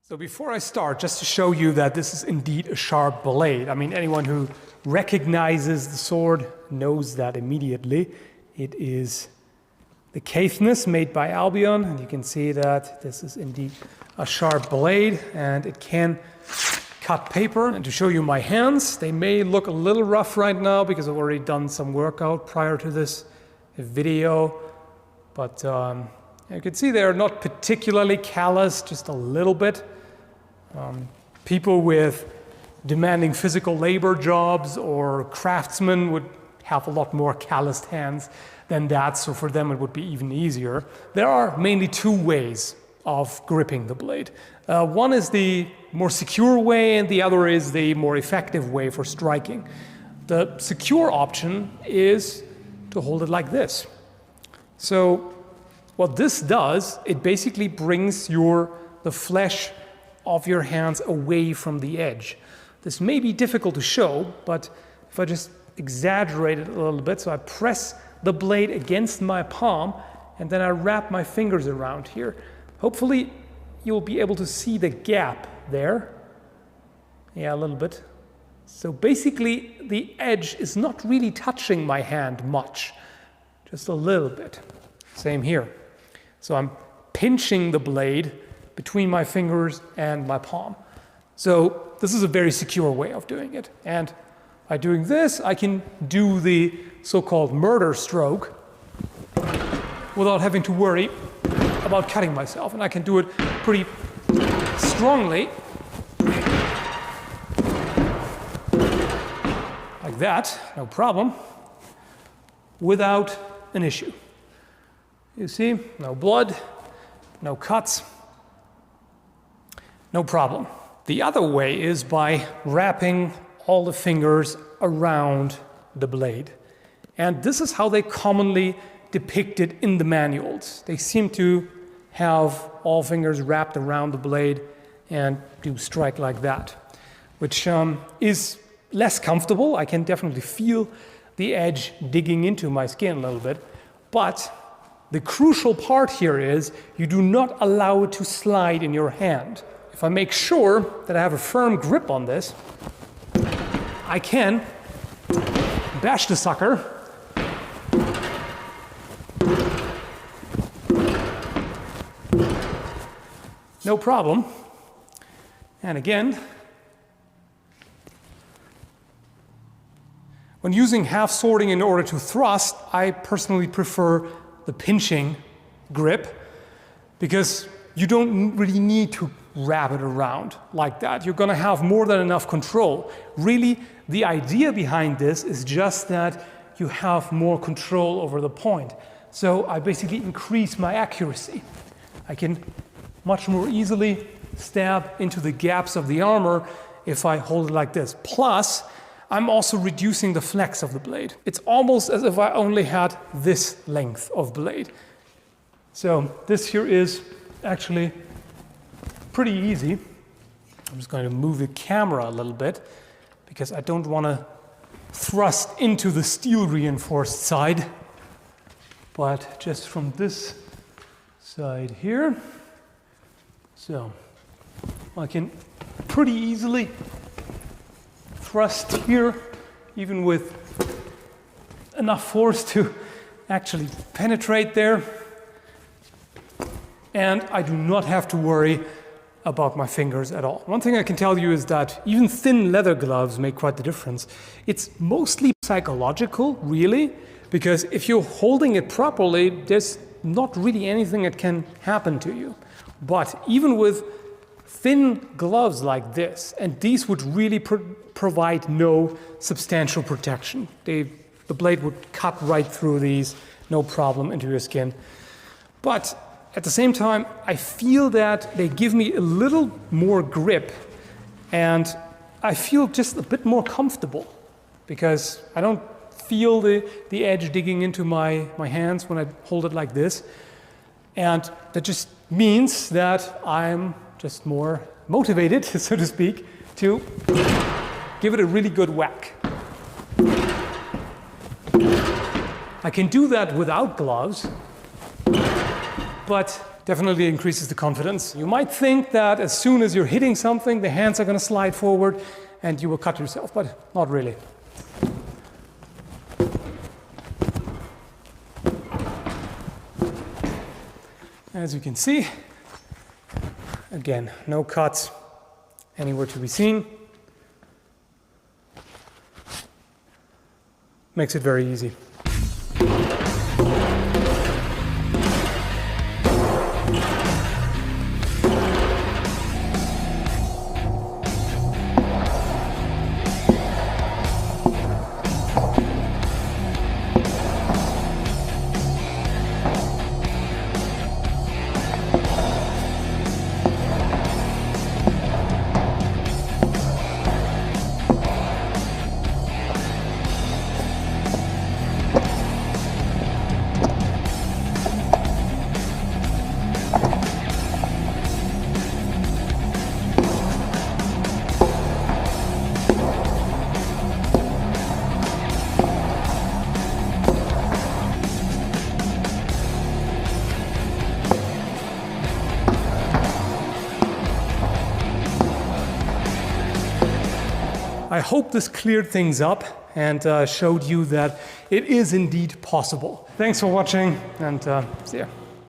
So before I start, just to show you that this is indeed a sharp blade. I mean, anyone who recognizes the sword knows that immediately. It is the Caithness made by Albion, and you can see that this is indeed a sharp blade, and it can cut paper. And to show you my hands, they may look a little rough right now because I've already done some workout prior to this video, but you can see they're not particularly callous, just a little bit. People with demanding physical labor jobs or craftsmen would have a lot more calloused hands than that, so for them it would be even easier. There are mainly two ways of gripping the blade. One is the more secure way, and the other is the more effective way for striking. The secure option is to hold it like this. So what this does, it basically brings the flesh of your hands away from the edge. This may be difficult to show, but if I just exaggerate it a little bit, so I press the blade against my palm and then I wrap my fingers around here. Hopefully you'll be able to see the gap there. Yeah, a little bit. So basically the edge is not really touching my hand much, just a little bit. Same here. So I'm pinching the blade between my fingers and my palm. So this is a very secure way of doing it. And by doing this, I can do the so-called murder stroke without having to worry about cutting myself. And I can do it pretty strongly, like that, no problem, without an issue. You see, no blood, no cuts, no problem. The other way is by wrapping all the fingers around the blade. And this is how they commonly depict it in the manuals. They seem to have all fingers wrapped around the blade and do strike like that, which is less comfortable. I can definitely feel the edge digging into my skin a little bit, but the crucial part here is you do not allow it to slide in your hand. If I make sure that I have a firm grip on this, I can bash the sucker no problem. And again, when using half sorting in order to thrust, I personally prefer the pinching grip because you don't really need to wrap it around like that. You're going to have more than enough control. Really, the idea behind this is just that you have more control over the point. So I basically increase my accuracy. I can much more easily stab into the gaps of the armor if I hold it like this. Plus, I'm also reducing the flex of the blade. It's almost as if I only had this length of blade. So this here is actually pretty easy. I'm just going to move the camera a little bit because I don't want to thrust into the steel reinforced side, but just from this side here. So I can pretty easily thrust here, even with enough force to actually penetrate there. And I do not have to worry about my fingers at all. One thing I can tell you is that even thin leather gloves make quite the difference. It's mostly psychological, really, because if you're holding it properly, there's not really anything that can happen to you. But even with thin gloves like this, and these would really provide no substantial protection. The blade would cut right through these, no problem, into your skin. But at the same time, I feel that they give me a little more grip, and I feel just a bit more comfortable because I don't feel the edge digging into my hands when I hold it like this. And that just means that I'm just more motivated, so to speak, to give it a really good whack. I can do that without gloves, but Definitely increases the confidence. You might think that as soon as you're hitting something, the hands are going to slide forward and you will cut yourself, but not really. As you can see, again, no cuts anywhere to be seen. Makes it very easy. I hope this cleared things up and showed you that it is indeed possible. Thanks for watching and see ya.